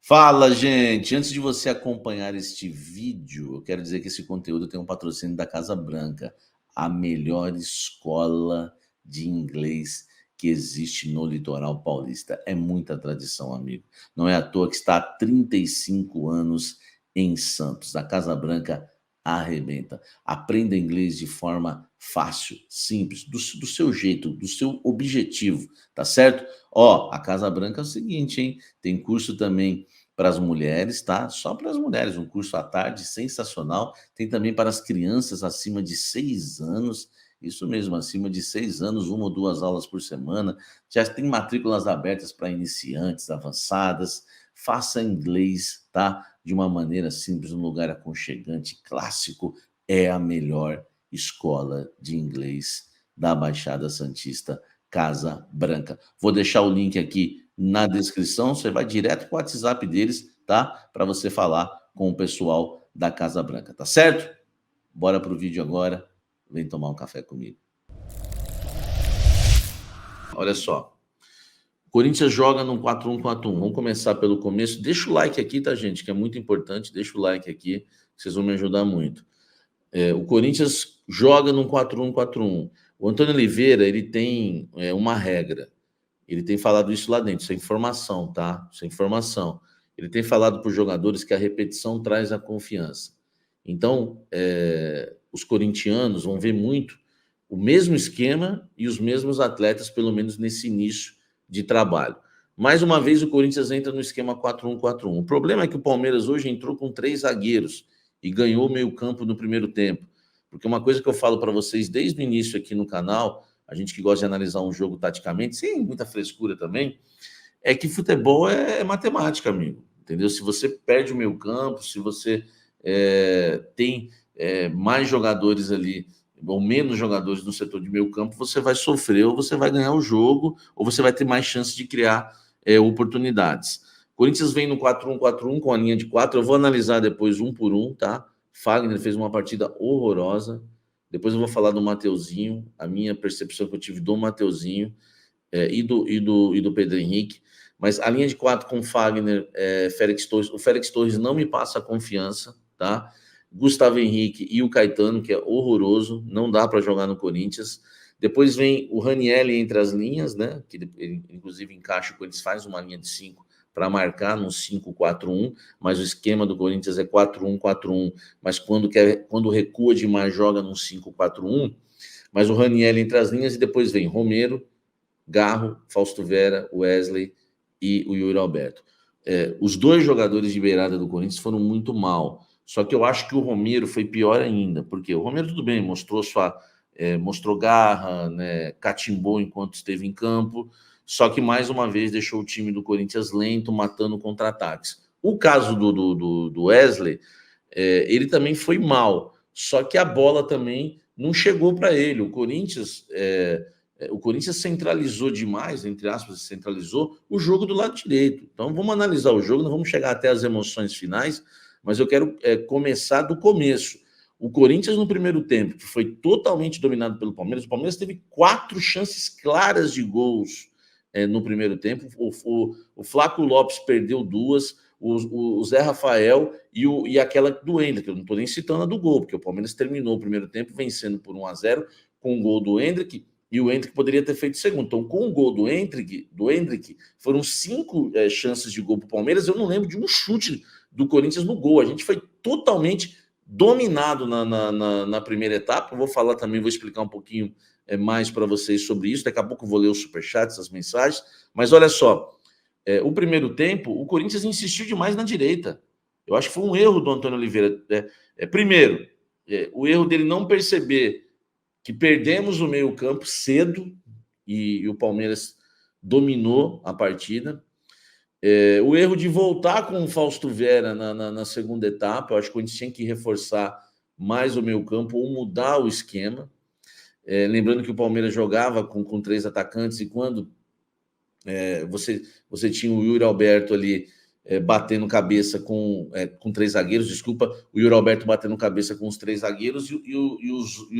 Fala, gente! Antes de você acompanhar este vídeo, eu quero dizer que esse conteúdo tem um patrocínio da Casa Branca, a melhor escola de inglês que existe no litoral paulista. É muita tradição, amigo. Não é à toa que está há 35 anos em Santos. A Casa Branca arrebenta. Aprenda inglês de forma fácil, simples, do seu jeito, do seu objetivo, tá certo? Ó, a Casa Branca é o seguinte, hein? Tem curso também para as mulheres, tá? Só para as mulheres, um curso à tarde sensacional. Tem também para as crianças acima de 6 anos, isso mesmo, acima de 6 anos, 1 ou 2 aulas por semana. Já tem matrículas abertas para iniciantes, avançadas. Faça inglês, tá? De uma maneira simples, num lugar aconchegante, clássico. É a melhor escola de inglês da Baixada Santista, Casa Branca. Vou deixar o link aqui na descrição, você vai direto para o WhatsApp deles, tá? Para você falar com o pessoal da Casa Branca, tá certo? Bora pro vídeo agora, vem tomar um café comigo. Olha só, Corinthians joga no 4-1-4-1, vamos começar pelo começo. Deixa o like aqui, tá, gente, que é muito importante, deixa o like aqui, vocês vão me ajudar muito. O Corinthians joga no 4-1-4-1. O Antônio Oliveira, ele tem uma regra. Ele tem falado isso lá dentro, isso é informação, tá? Isso é informação. Ele tem falado para os jogadores que a repetição traz a confiança. Então, os corintianos vão ver muito o mesmo esquema e os mesmos atletas, pelo menos nesse início de trabalho. Mais uma vez, o Corinthians entra no esquema 4-1-4-1. O problema é que o Palmeiras hoje entrou com 3 zagueiros e ganhou o meio-campo no primeiro tempo. Porque uma coisa que eu falo para vocês desde o início aqui no canal, a gente que gosta de analisar um jogo taticamente, sem muita frescura também, é que futebol é matemática, amigo. Entendeu? Se você perde o meio-campo, se você tem mais jogadores ali, ou menos jogadores no setor de meio-campo, você vai sofrer, ou você vai ganhar o jogo, ou você vai ter mais chance de criar oportunidades. Corinthians vem no 4-1-4-1 com a linha de 4. Eu vou analisar depois um por um, tá? Fagner fez uma partida horrorosa. Depois eu vou falar do Mateuzinho, a minha percepção que eu tive do Mateuzinho e do Pedro Henrique. Mas a linha de 4 com Fagner, Félix Torres, o Félix Torres não me passa confiança, tá? Gustavo Henrique e o Caetano, que é horroroso, não dá para jogar no Corinthians. Depois vem o Ranielli entre as linhas, né? Que ele, inclusive, encaixa o Corinthians, faz uma linha de 5 para marcar no 5-4-1, mas o esquema do Corinthians é 4-1-4-1, mas quando recua demais, joga no 5-4-1, mas o Ranielli entre as linhas, e depois vem Romero, Garro, Fausto Vera, Wesley e o Yuri Alberto. Os dois jogadores de beirada do Corinthians foram muito mal, só que eu acho que o Romero foi pior ainda, porque o Romero, tudo bem, mostrou garra, né, catimbou enquanto esteve em campo, só que mais uma vez deixou o time do Corinthians lento, matando contra-ataques. O caso do Wesley, ele também foi mal, só que a bola também não chegou para ele. O Corinthians centralizou demais, entre aspas, centralizou o jogo do lado direito. Então vamos analisar o jogo, não vamos chegar até as emoções finais, mas eu quero começar do começo. O Corinthians, no primeiro tempo, que foi totalmente dominado pelo Palmeiras, o Palmeiras teve 4 chances claras de gols no primeiro tempo. O Flávio Lopes perdeu 2, o Zé Rafael e aquela do Endrick. Eu não estou nem citando a do gol, porque o Palmeiras terminou o primeiro tempo vencendo por 1-0 com o gol do Endrick, e o Endrick poderia ter feito segundo. Então, com o gol do Endrick, foram 5 chances de gol para o Palmeiras. Eu não lembro de um chute do Corinthians no gol. A gente foi totalmente dominado na primeira etapa. Eu vou falar também, vou explicar um pouquinho mais para vocês sobre isso. Daqui a pouco eu vou ler os superchats, as mensagens. Mas olha só, o primeiro tempo, o Corinthians insistiu demais na direita. Eu acho que foi um erro do Antônio Oliveira. Primeiro, o erro dele não perceber que perdemos o meio-campo cedo e o Palmeiras dominou a partida. O erro de voltar com o Fausto Vera na segunda etapa, eu acho que a gente tinha que reforçar mais o meio-campo ou mudar o esquema. Lembrando que o Palmeiras jogava com 3 atacantes, e quando você tinha o Yuri Alberto ali batendo cabeça com 3 zagueiros, desculpa, o Yuri Alberto batendo cabeça com os 3 zagueiros e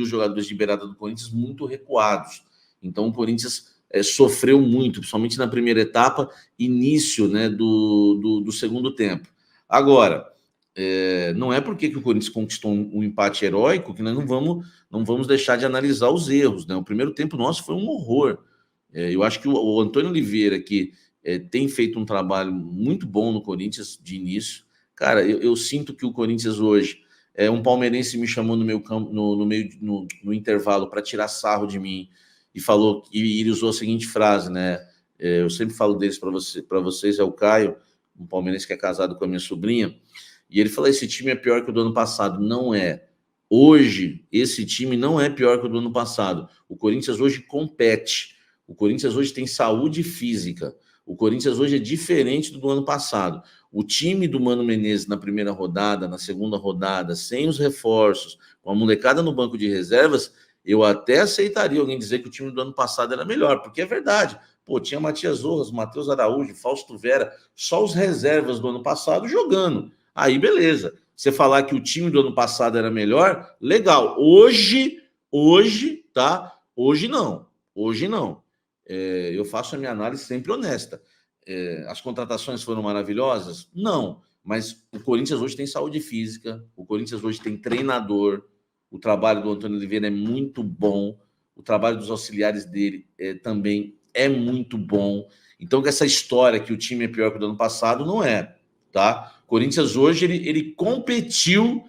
os jogadores de beirada do Corinthians muito recuados. Então o Corinthians sofreu muito, principalmente na primeira etapa, início, né, do segundo tempo. Agora, não é porque que o Corinthians conquistou um empate heróico que nós não vamos deixar de analisar os erros, né? O primeiro tempo nosso foi um horror. Eu acho que o Antônio Oliveira, que tem feito um trabalho muito bom no Corinthians de início, cara, eu sinto que o Corinthians hoje, um palmeirense me chamou no meu campo, no intervalo, para tirar sarro de mim, e falou, e ele usou a seguinte frase, né? Eu sempre falo deles para vocês, é o Caio, um palmeirense que é casado com a minha sobrinha, e ele falou: esse time é pior que o do ano passado. Não é. Hoje, esse time não é pior que o do ano passado. O Corinthians hoje compete. O Corinthians hoje tem saúde física. O Corinthians hoje é diferente do ano passado. O time do Mano Menezes na primeira rodada, na segunda rodada, sem os reforços, com a molecada no banco de reservas, eu até aceitaria alguém dizer que o time do ano passado era melhor, porque é verdade. Pô, tinha Matias Rojas, Matheus Araújo, Fausto Vera, só os reservas do ano passado jogando. Aí, beleza. Você falar que o time do ano passado era melhor, legal. Hoje, tá? Hoje não. Eu faço a minha análise sempre honesta. As contratações foram maravilhosas? Não. Mas o Corinthians hoje tem saúde física, o Corinthians hoje tem treinador, o trabalho do Antônio Oliveira é muito bom, o trabalho dos auxiliares dele também é muito bom. Então, que essa história que o time é pior que o do ano passado, não é, tá? O Corinthians hoje, ele competiu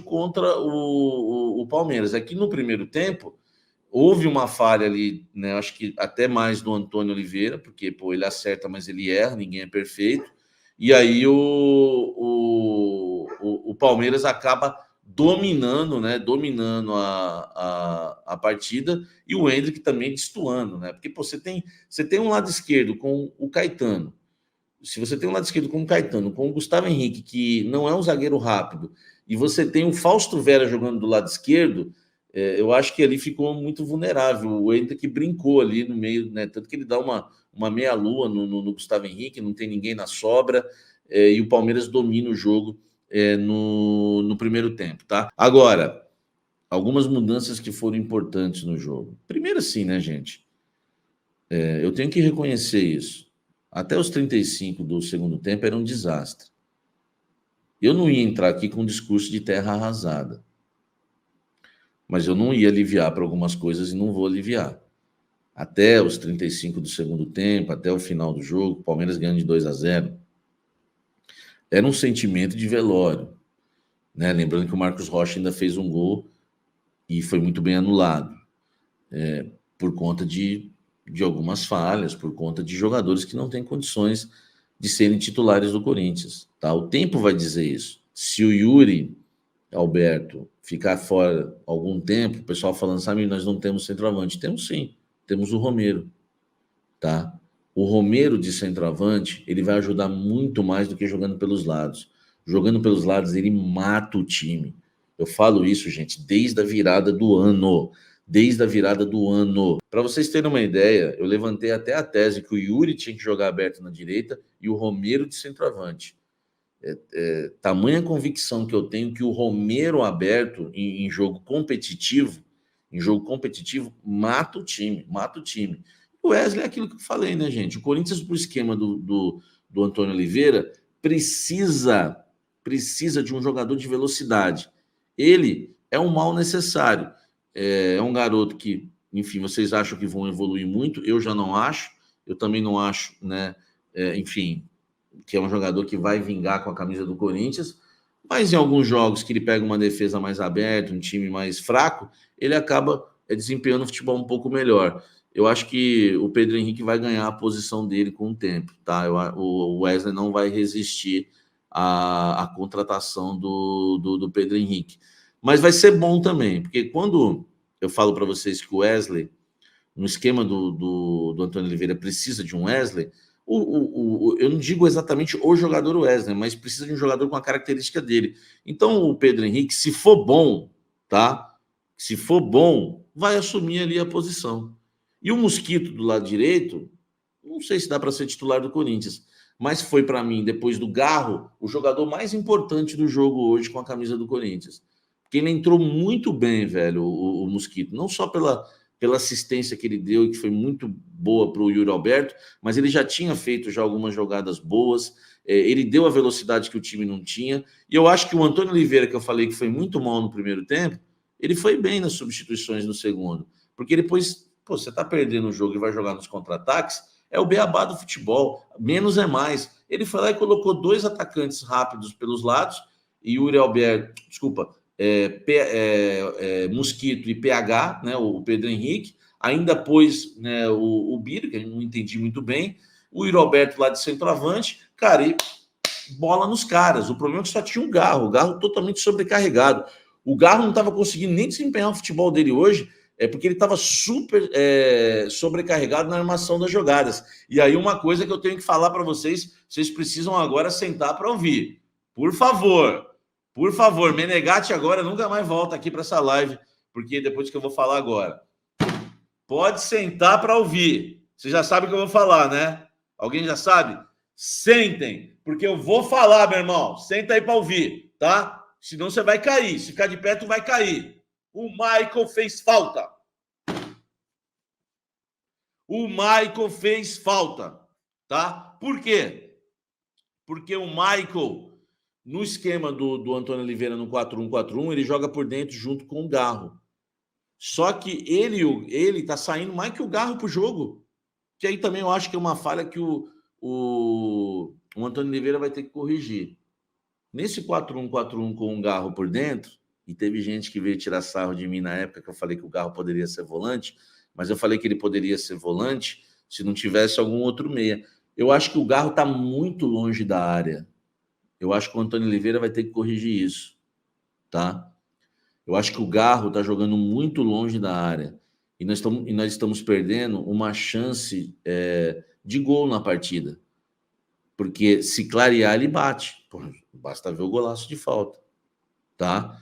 contra o Palmeiras. Aqui no primeiro tempo, houve uma falha ali, né? Acho que até mais do Antônio Oliveira, porque pô, ele acerta, mas ele erra, ninguém é perfeito. E aí o Palmeiras acaba dominando, né? Dominando a partida, e o Endrick também destoando, né? Porque pô, você tem um lado esquerdo com o Caetano. Se você tem um lado esquerdo com o Caetano, com o Gustavo Henrique, que não é um zagueiro rápido, e você tem o Fausto Vera jogando do lado esquerdo, eu acho que ali ficou muito vulnerável. O Endrick brincou ali no meio, né? Tanto que ele dá uma meia-lua no Gustavo Henrique, não tem ninguém na sobra, e o Palmeiras domina o jogo no primeiro tempo, tá? Agora, algumas mudanças que foram importantes no jogo. Primeiro, assim, né, gente? Eu tenho que reconhecer isso. Até os 35 do segundo tempo era um desastre. Eu não ia entrar aqui com um discurso de terra arrasada, mas eu não ia aliviar para algumas coisas e não vou aliviar. Até os 35 do segundo tempo, até o final do jogo, o Palmeiras ganhando de 2-0, era um sentimento de velório, né? Lembrando que o Marcos Rocha ainda fez um gol e foi muito bem anulado, por conta de algumas falhas, por conta de jogadores que não têm condições de serem titulares do Corinthians, tá? O tempo vai dizer isso. Se o Yuri Alberto ficar fora algum tempo, o pessoal falando, sabe, nós não temos centroavante. Temos sim, temos o Romero, tá? O Romero de centroavante, ele vai ajudar muito mais do que jogando pelos lados. Jogando pelos lados, ele mata o time. Eu falo isso, gente, desde a virada do ano. Desde a virada do ano. Para vocês terem uma ideia, eu levantei até a tese que o Yuri tinha que jogar aberto na direita e o Romero de centroavante. Tamanha convicção que eu tenho que o Romero aberto em jogo competitivo, mata o time, O Wesley é aquilo que eu falei, né, gente? O Corinthians, pro esquema do Antônio Oliveira, precisa de um jogador de velocidade. Ele é um mal necessário. É um garoto que, enfim, vocês acham que vão evoluir muito, eu já não acho, eu também não acho, né? Enfim, que é um jogador que vai vingar com a camisa do Corinthians, mas em alguns jogos que ele pega uma defesa mais aberta, um time mais fraco, ele acaba desempenhando o futebol um pouco melhor. Eu acho que o Pedro Henrique vai ganhar a posição dele com o tempo, tá? O Wesley não vai resistir à contratação do Pedro Henrique. Mas vai ser bom também, porque quando eu falo para vocês que o Wesley, no esquema do Antônio Oliveira, precisa de um Wesley, eu não digo exatamente o jogador Wesley, mas precisa de um jogador com a característica dele. Então, o Pedro Henrique, se for bom, tá? Se for bom, vai assumir ali a posição. E o Mosquito do lado direito, não sei se dá para ser titular do Corinthians, mas foi para mim, depois do Garro, o jogador mais importante do jogo hoje com a camisa do Corinthians. Porque ele entrou muito bem, velho, o Mosquito, não só pela pela assistência que ele deu, que foi muito boa para o Yuri Alberto, mas ele já tinha feito já algumas jogadas boas, ele deu a velocidade que o time não tinha, e eu acho que o Antônio Oliveira, que eu falei que foi muito mal no primeiro tempo, ele foi bem nas substituições no segundo, porque depois, pô, você está perdendo o jogo e vai jogar nos contra-ataques, é o beabá do futebol, menos é mais. Ele foi lá e colocou 2 atacantes rápidos pelos lados, e Yuri Alberto, desculpa, Mosquito e PH, né, o Pedro Henrique, ainda pôs, né, o Biro, que eu não entendi muito bem, o Yuri Alberto lá de centroavante, cara, e bola nos caras. O problema é que só tinha o Garro totalmente sobrecarregado. O Garro não estava conseguindo nem desempenhar o futebol dele hoje, porque ele estava super sobrecarregado na armação das jogadas. E aí uma coisa que eu tenho que falar para vocês, vocês precisam agora sentar para ouvir. Por favor, Menegatti agora nunca mais volta aqui para essa live, porque depois que eu vou falar agora. Pode sentar para ouvir. Você já sabe o que eu vou falar, né? Alguém já sabe? Sentem, porque eu vou falar, meu irmão. Senta aí para ouvir, tá? Senão você vai cair. Se ficar de pé, tu vai cair. O Michael fez falta. O Michael fez falta, tá? Por quê? Porque o Michael, no esquema do Antônio Oliveira no 4-1-4-1, ele joga por dentro junto com o Garro. Só que ele tá saindo mais que o Garro pro jogo. Que aí também eu acho que é uma falha que o Antônio Oliveira vai ter que corrigir. Nesse 4-1-4-1 com o Garro por dentro, e teve gente que veio tirar sarro de mim na época que eu falei que o Garro poderia ser volante, mas eu falei que ele poderia ser volante se não tivesse algum outro meia. Eu acho que o Garro está muito longe da área. Eu acho que o Antônio Oliveira vai ter que corrigir isso, tá? Eu acho que o Garro está jogando muito longe da área. E nós estamos perdendo uma chance de gol na partida. Porque se clarear, ele bate. Pô, basta ver o golaço de falta, tá?